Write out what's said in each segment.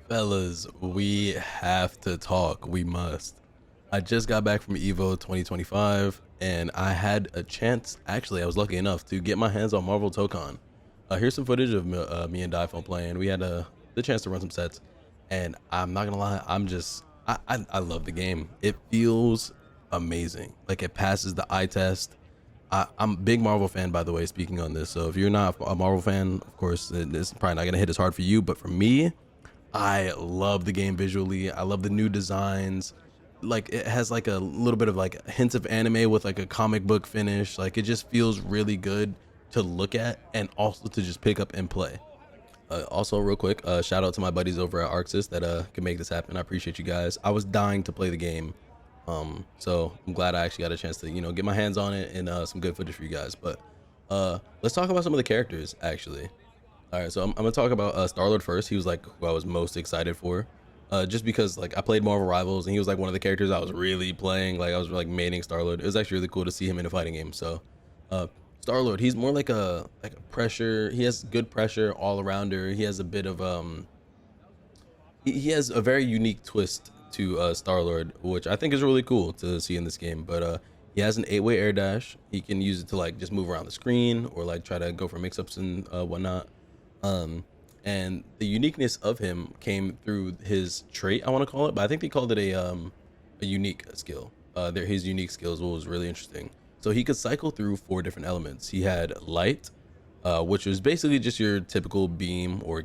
Fellas, we have to talk. We must. I just got back from Evo 2025 and I had a chance. Actually, I was lucky enough to get my hands on Marvel Tokon. Here's some footage of me and Dyphone playing. We had the chance to run some sets, and I'm not gonna lie, I love the game. It feels amazing. Like it passes the eye test. I'm a big Marvel fan, by the way, speaking on this. So if you're not a Marvel fan, of course, it's probably not gonna hit as hard for you. But for me, I love the game visually. I love the new designs. Like it has like a little bit of like hints of anime with like a comic book finish. Like it just feels really good to look at and also to just pick up and play. Also, real quick, shout out to my buddies over at Arxis that can make this happen. I appreciate you guys. I was dying to play the game, so I'm glad I actually got a chance to get my hands on it and some good footage for you guys. But let's talk about some of the characters actually. All right, so I'm gonna talk about Star-Lord first. He was like who I was most excited for, just because like I played Marvel Rivals and he was like one of the characters I was really playing. Like I was like maining Star-Lord. It was actually really cool to see him in a fighting game. So, uh, Star-Lord, he's more like a pressure. He has good pressure all arounder. He has a bit of he has a very unique twist to Star-Lord, which I think is really cool to see in this game. But he has an eight-way air dash. He can use it to like just move around the screen or like try to go for mix-ups and whatnot. um, and the uniqueness of him came through his trait, I want to call it, but I think they called it a unique skill. His unique skills was really interesting. So he could cycle through four different elements. He had light, which was basically just your typical beam or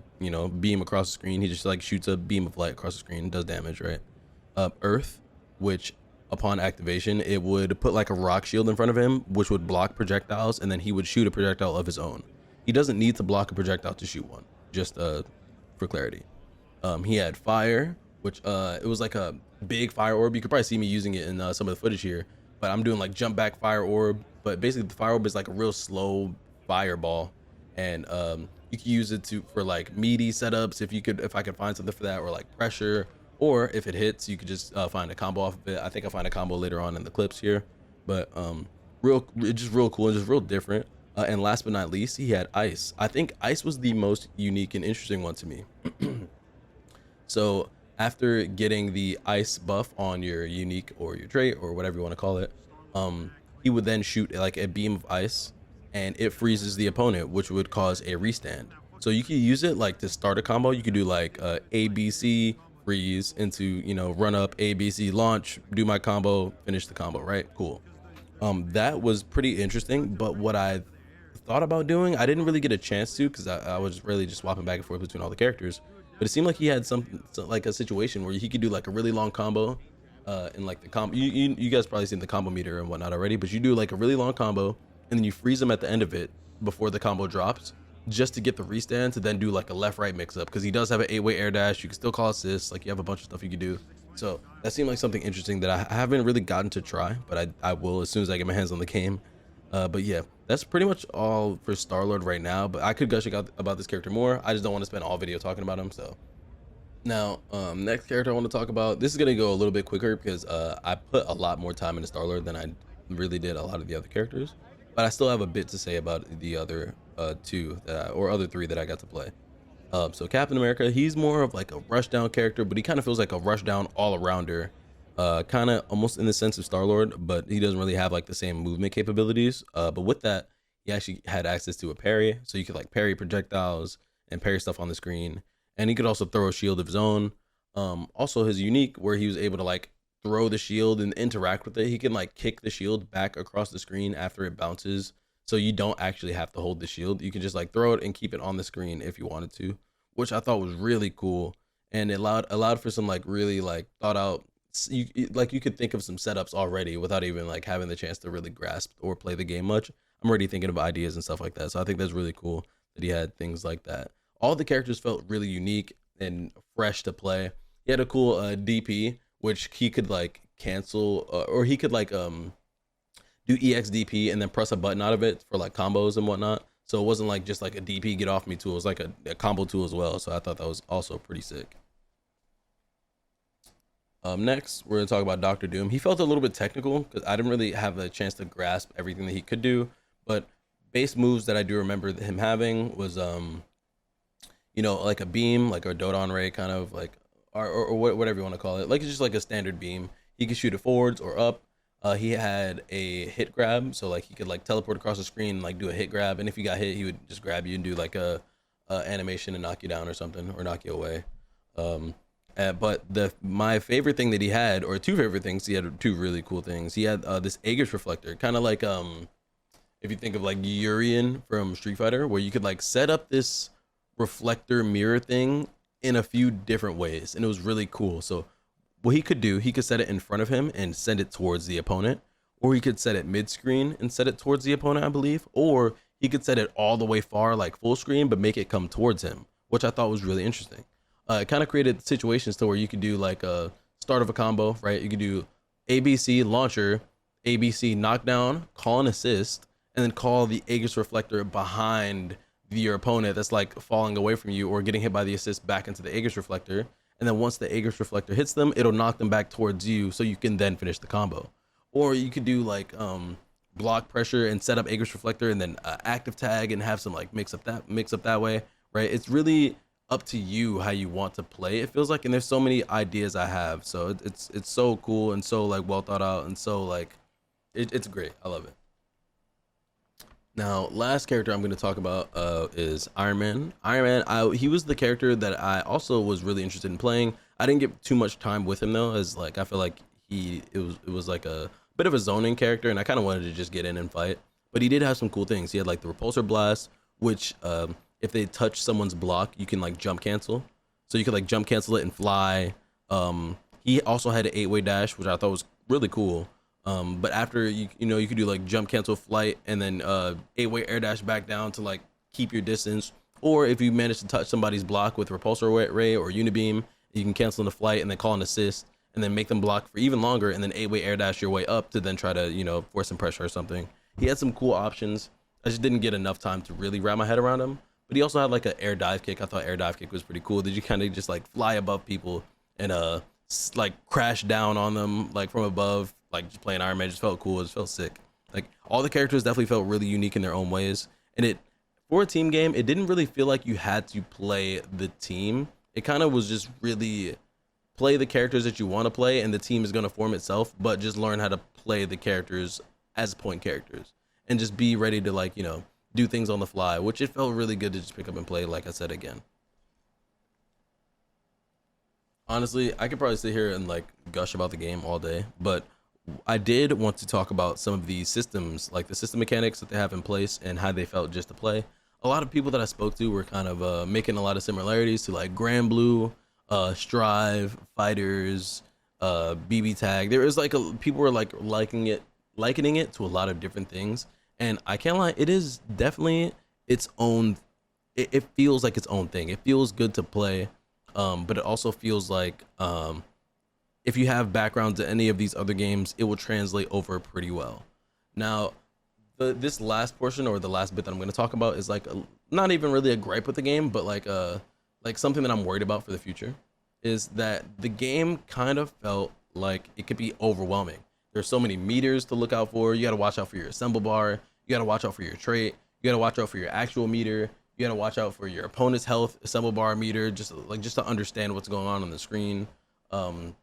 beam across the screen. He just like shoots a beam of light across the screen, does damage, right? Earth, which upon activation it would put like a rock shield in front of him, which would block projectiles, and then he would shoot a projectile of his own. He doesn't need to block a projectile to shoot one. Just for clarity. He had fire, which it was like a big fire orb. You could probably see me using it in some of the footage here, but I'm doing like jump back fire orb. But basically, the fire orb is like a real slow fireball, and you can use it to for like meaty setups if I could find something for that, or like pressure, or if it hits, you could just find a combo off of it. I think I find a combo later on in the clips here, but just real cool and just real different. And last but not least, he had ice. I think ice was the most unique and interesting one to me. So after getting the ice buff on your unique or your trait or whatever you want to call it, he would then shoot like a beam of ice, and it freezes the opponent, which would cause a restand. So you could use it like to start a combo. You could do like ABC freeze into run up ABC launch, do my combo, finish the combo. Right, cool. That was pretty interesting. But what I thought about doing, I didn't really get a chance to because I was really just swapping back and forth between all the characters. But it seemed like he had like a situation where he could do like a really long combo, and like the combo. You guys probably seen the combo meter and whatnot already, but you do like a really long combo and then you freeze him at the end of it before the combo drops, just to get the restand to then do like a left-right mix-up because he does have an eight-way air dash. You can still call assists. Like you have a bunch of stuff you could do. So that seemed like something interesting that I haven't really gotten to try, but I will as soon as I get my hands on the game. But yeah, that's pretty much all for Star-Lord right now, but I could gush about this character more. I just don't want to spend all video talking about him. So now, next character I want to talk about, this is going to go a little bit quicker because I put a lot more time into Star-Lord than I really did a lot of the other characters, but I still have a bit to say about the other two or other three that I got to play. So Captain America, he's more of like a rushdown character, but he kind of feels like a rushdown all-arounder, kind of almost in the sense of Star-Lord, but he doesn't really have like the same movement capabilities. But with that, he actually had access to a parry, so you could like parry projectiles and parry stuff on the screen, and he could also throw a shield of his own. Also, his unique, where he was able to like throw the shield and interact with it, he can like kick the shield back across the screen after it bounces, so you don't actually have to hold the shield. You can just like throw it and keep it on the screen if you wanted to, which I thought was really cool, and it allowed for some like really like thought out. You could think of some setups already without even like having the chance to really grasp or play the game much. I'm already thinking of ideas and stuff like that, so I think that's really cool that he had things like that. All the characters felt really unique and fresh to play. He had a cool DP, which he could like cancel, or he could like do EXDP and then press a button out of it for like combos and whatnot. So it wasn't like just like a DP get off me tool. It was like a combo tool as well. So I thought that was also pretty sick. Next, we're gonna talk about Doctor Doom. He felt a little bit technical because I didn't really have a chance to grasp everything that he could do. But base moves that I do remember him having was you know, like a beam, like a Dodon ray, kind of like, or whatever you want to call it. Like it's just like a standard beam. He could shoot it forwards or up. He had a hit grab, so like he could like teleport across the screen, and, like do a hit grab, and if you got hit, he would just grab you and do like a animation and knock you down or something, or knock you away. Um, but the my favorite thing that he had, or two favorite things, he had two really cool things. He had this Aegis reflector, kind of like if you think of like Urian from Street Fighter, where you could like set up this reflector mirror thing in a few different ways, and it was really cool. So what he could do, he could set it in front of him and send it towards the opponent, or he could set it mid screen and set it towards the opponent, I believe, or he could set it all the way far, like full screen, but make it come towards him, which I thought was really interesting. It kind of created situations to where you could do like a start of a combo, right? You could do ABC launcher, ABC knockdown, call an assist, and then call the Aegis reflector behind your opponent that's like falling away from you or getting hit by the assist back into the Aegis reflector. And then once the Aegis reflector hits them, it'll knock them back towards you so you can then finish the combo. Or you could do like block pressure and set up Aegis reflector and then active tag and have some like mix up that way, right? It's really up to you how you want to play, it feels like, and there's so many ideas I have, so it's so cool and so like well thought out and so like it's great. I love it. Now, last character I'm going to talk about is Iron Man. He was the character that I also was really interested in playing. I didn't get too much time with him though, as like I feel like it was like a bit of a zoning character, and I kind of wanted to just get in and fight. But he did have some cool things. He had like the repulsor blast, which if they touch someone's block, you can like jump cancel. So you could like jump cancel it and fly. He also had an 8-way dash, which I thought was really cool. But after you could do like jump cancel flight and then 8-way air dash back down to like keep your distance. Or if you manage to touch somebody's block with repulsor ray or unibeam, you can cancel in the flight and then call an assist and then make them block for even longer and then 8-way air dash your way up to then try to force some pressure or something. He had some cool options. I just didn't get enough time to really wrap my head around him. But he also had like an air dive kick. I thought air dive kick was pretty cool. Did you kind of just like fly above people and like crash down on them like from above, like just playing Iron Man? Just felt cool. It just felt sick. Like all the characters definitely felt really unique in their own ways. And it, for a team game, it didn't really feel like you had to play the team. It kind of was just really play the characters that you want to play and the team is going to form itself, but just learn how to play the characters as point characters and just be ready to like, do things on the fly, which it felt really good to just pick up and play, like I said again. Honestly, I could probably sit here and like gush about the game all day, but I did want to talk about some of the systems, like the system mechanics that they have in place and how they felt just to play. A lot of people that I spoke to were kind of making a lot of similarities to like Grand Blue, Strive, Fighters, BB Tag. There was like people were like likening it to a lot of different things. And I can't lie, it is definitely its own, it feels like its own thing. It feels good to play, but it also feels like if you have background to any of these other games, it will translate over pretty well. Now, this last portion, or the last bit that I'm going to talk about, is like not even really a gripe with the game, but like something that I'm worried about for the future, is that the game kind of felt like it could be overwhelming. There's so many meters to look out for. You got to watch out for your assemble bar. You got to watch out for your trait. You got to watch out for your actual meter. You got to watch out for your opponent's health assemble bar meter, just to understand what's going on the screen. And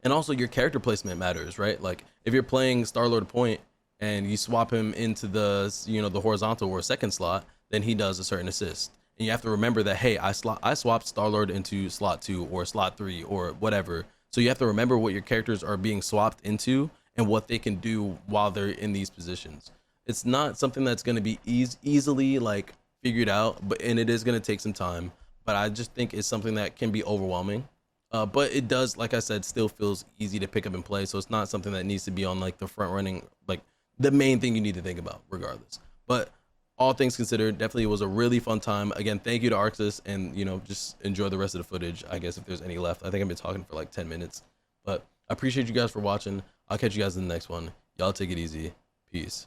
also your character placement matters, right? Like if you're playing Star-Lord Point and you swap him into the the horizontal or second slot, then he does a certain assist. And you have to remember that, hey, I swapped Star-Lord into slot 2 or slot 3 or whatever. So you have to remember what your characters are being swapped into and what they can do while they're in these positions. It's not something that's going to be easily like figured out, and it is going to take some time. But I just think it's something that can be overwhelming. But it does, like I said, still feels easy to pick up and play. So it's not something that needs to be on like the front running, like the main thing you need to think about regardless. But all things considered, definitely was a really fun time. Again, thank you to Arxis, and just enjoy the rest of the footage, I guess, if there's any left. I think I've been talking for like 10 minutes, but I appreciate you guys for watching. I'll catch you guys in the next one. Y'all take it easy. Peace.